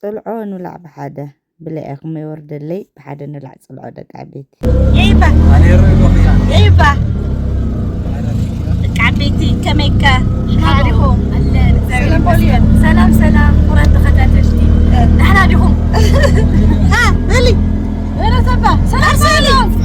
صلعو نلع بحدا بلا أخو ما يورد اللي بحدا نلع صلعو دك عبيتي يبا يبا دك عبيتي كميكا عليكم سلام بوليان سلام قرأت خطات جديد نحن عليكم ها هلي أنا سبا سلام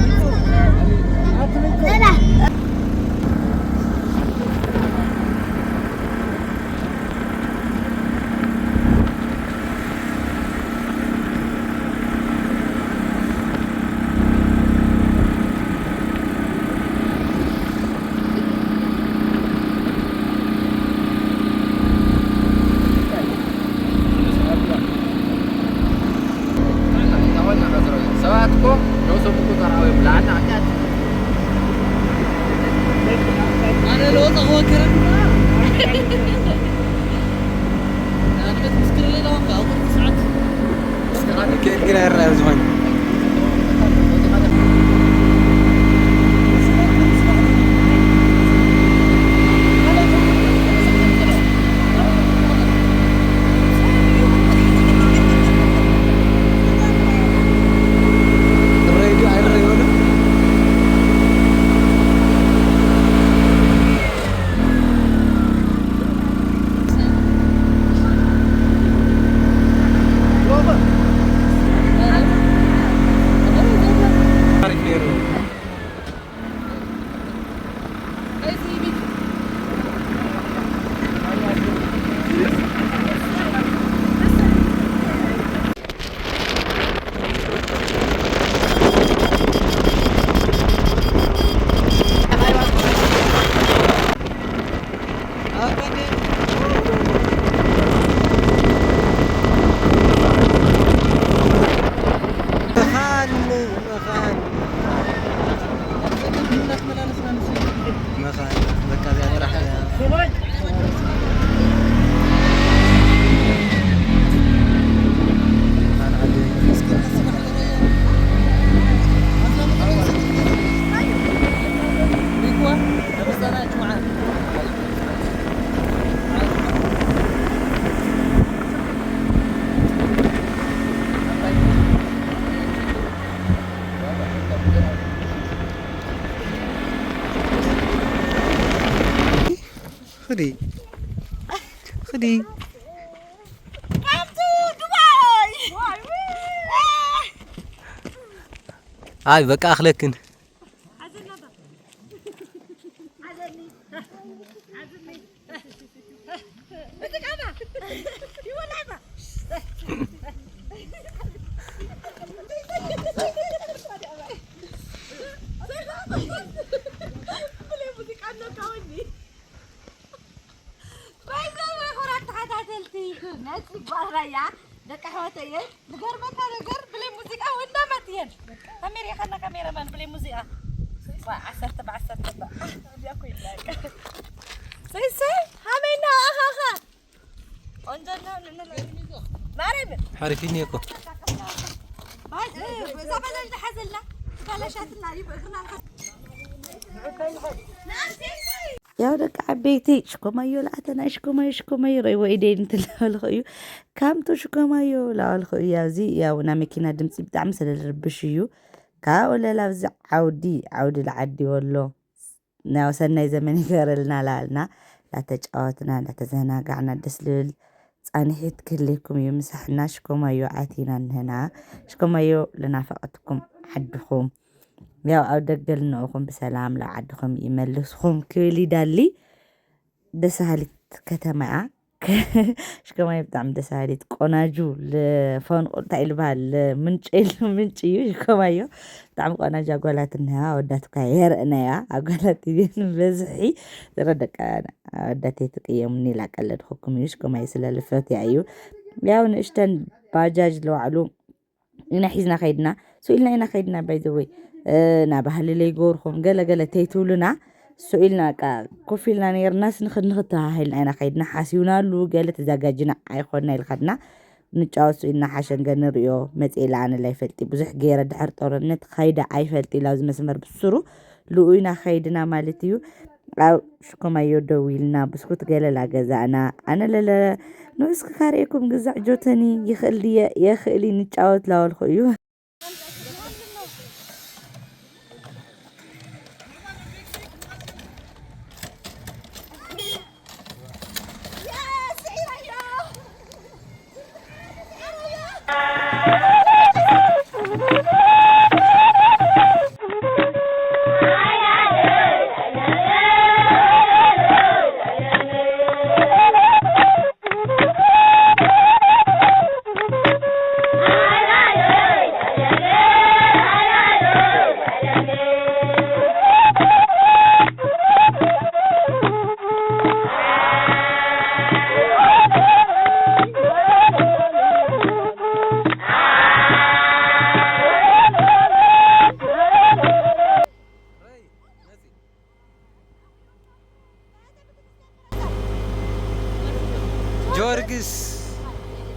خدي هاي بقى أخلكن دك حواتي نقر متى نقر بلي موسيقى ونامتين أميري خلنا كاميرا مان بلي موسيقى عسرت بقى بدي أكل لك سي همينا أخا أنجلنا ما ربي حارفيني أكو باي زبالة اللي حزلنا بلاشاتنا يبقى ያው ደቂ ዓበይቲ ሽኮማዮ ላዕተና ሽኮማዮ ረይዎ ኢደን እንትላልኹ እዩ ካምቶ ሽኮማዮ ላልኹ እዩ ኣብዚ ያው ናይ መኪና ድምፂ ብጣዕሚ ስለዝርብሽ እዩ ካብኡ ሌላ ኣብዚ ዓውዲ ልዓዲ ወሎ ናይ ሰናይ ዘመን ይገረልና ላልና ላተጫወትና ላተዘናጋዕና ደስ ልብል ፃኒሒት ክህልየኩም እዩ ምሳሕና ሽኮማዮ ኣቲና ንህና ሽኮማዮ ልናፈቐትኩም ዓድኹም ያው ኣብ ደገል ንኹም ብሰላም ላብ ዓድኹም ይመልስኹም ክብል ይዳሊ ደስ በሃሊት ከተማ እያ ሽኮማዮ ብጣዕሚ ደስ በሃሊት ቆናጁ ለፈንቁ እንታይ ልበሃል ምንጪ እዩ ሽኮማዮ ብጣዕሚ ቆናጁ ኣጓላት እኒሃ ኣወዳት እኳ የርእናያ ኣጓላት እየን በዝሒ ዝረደቀ ኣወዳት የትቅየሙኒ ኢላ ቀለድኩኩም እዩ ሽኮማዮ ስለልፈትያ እዩ ያው ንእሽተን ባጃጅ ለባዕሉ ኢና ሒዝና ከይድና ስኢልና ኢና ከይድና ባይዘወይ ናባህሊ ለይጎርኹም ገለገለ ተይትብሉና ስኢልና ኮፍ ኢልና ነርና ንኽተባሂልና ኢና ከይድና ሓሲብናሉ ገለ ተዘጋጅና ኣይኮንና ኢልካድና ንጫወት ስኢልና ሓሸንገ ንሪኦ መፅላ ኣነ ላይ ፈልጢ ብዙሕ ገይረ ድሕር ጦርነት ከይዳ ኣይፈልጢ ኢላ ኣብዚ መስመር ብስሩ ልኡይና ከይድና ማለት እዩ ኣብ ሽኮማዮ ደው ኢልና ብስኩት ገለላ ገዛእና ኣነ ለለ ንእስኪ ካርኤኩም ግዛዕ ጆተኒ ይኽእል ድየ የኽእል ንጫወት ላበልኩ እዩ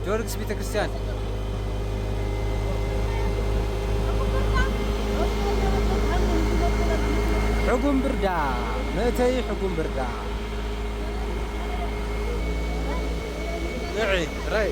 ጆርግስ ቤተክርስቲያን حكم بردا متى حكم بردا نعي راي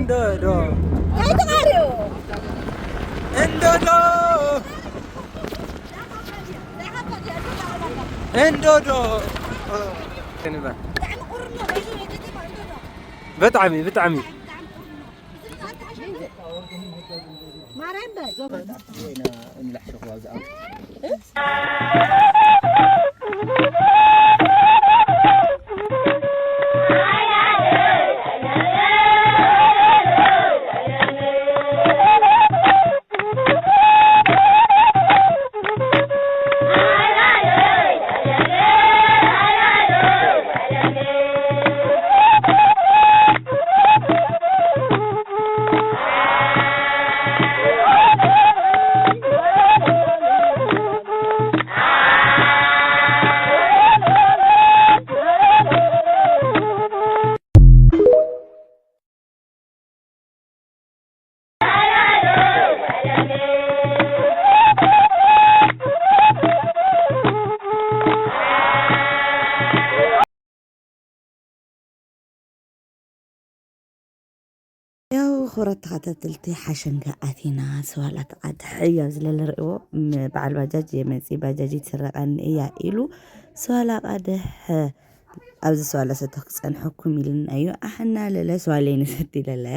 Endodo. Itu Mario. Endodo. Endodo. كنبه. بتعمي. Marembe. ያው ኹረት ተኸታተልቲ ሓሸንጋ ኣቲና ሰዋላት ቀድሕ እያ ዝለለርእዎ በዓል ባጃጅ የመፂ ባጃጅ ትሰረቐኒ እያ ኢሉ ሰዋላ ቀድሕ ኣብዚ ሰዋላ ሰተ ክፀንሐኩም ኢልና እዩ ኣሕና ለለ ሰዋለይኒ ሰቲ ለለ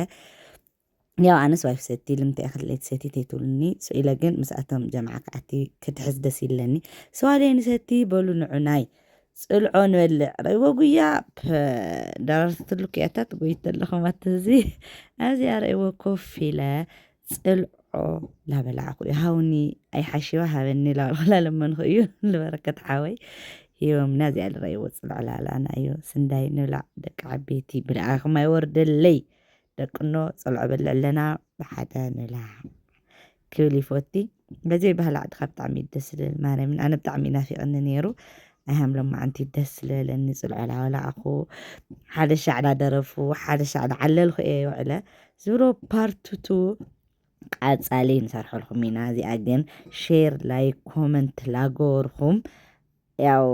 ያው ኣነስ ዋይፍ ሰቲ ልምንታይ ክለይቲ ሰቲ ተይትብልኒ ስኢለ ግን ምስኣቶም ጀምዓ ክኣቲ ክትሕዝ ደስ ይብለኒ ሰዋለይኒ ሰቲ በሉ ንዑናይ ጽልዖ ንበልዕ ረይዎ ጉያ ዳረርትሉ ክያታት ጎይት ኣለኹም ኣትዚ ኣብዚ ረይዎ ኮፍ ኢለ ጽልዖ ላበላዕኹ እዩ ሃውኒ ኣይሓሽዋ ሃበኒ ላበላ ለመንኹ እዩ ዝበረከት ሓወይ ሂቦምና እዚኣ ዝረይዎ ጽልዖ ላላና እዩ ስንዳይ ንብላዕ ደቂ ዓበይቲ ብልኣኹም ኣይወርደለይ ደቅኖ ጽልዖ በልዕ ኣለና ብሓደ ንብላዕ ክብል ይፈቲ በዚ ባህሊ ዓድካ ብጣዕሚ ደስ ዝብል ማርያምን ኣነ ብጣዕሚ ናፊቕኒ ነይሩ ኣይሃምሎም ማዓንቲ ደስ ዝለለኒ ጽልዖ ላበላዕኹ ሓደ ሻዕዳ ደረፉ ሓደ ሻዕዳ ዓለልኩ እየ ይውዕለ ዝብሎ ፓርቱቱ ቃጻሊ ንሰርሐልኩም ኢና እዚኣ ግን ሼር ላይ ኮመንት ላገበርኩም ያው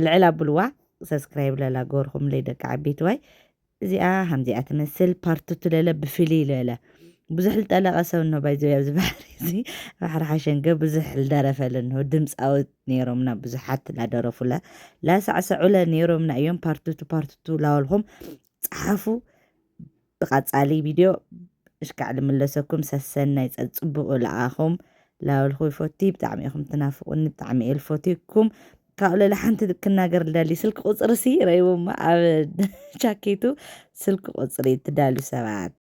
ልዕል ኣቡልዋ ሰብስክራይብ ላገበርኩም ለይ ደቂ ዓበይቲ ዋይ እዚኣ ከምዚኣ ትመስል ፓርቱቱ ለለ ብፍልይ ለለ ብዙሕ ዝጠለቐ ሰብ ኖ ባይዘው ኣብዚ ባሕሪ እዚ ባሕሪ ሓሸንገ ብዙሕ ዝደረፈለን ድምፃዊት ነይሮምና ብዙሓት ላደረፉላ ላሳዕሰዑለ ነይሮምና እዮም ፓርቱቱ ላበልኩም ፀሓፉ ብቐጻሊ ቪድዮ እሽካዕ ልምለሰኩም ሰሰናይ ፀፅቡቑ ለኣኹም ላበልኩ ይፈቲ ብጣዕሚ ኢኹም ትናፍቁኒ ብጣዕሚ እየ ዝፈትየኩም ካብኡ ለለ ሓንቲ ክናገር ልዳሊ ስልኪ ቁፅሪ ሲ ረይቦማ ኣብ ጃኬቱ ስልኪ ቁፅሪ ትዳልዩ ሰባት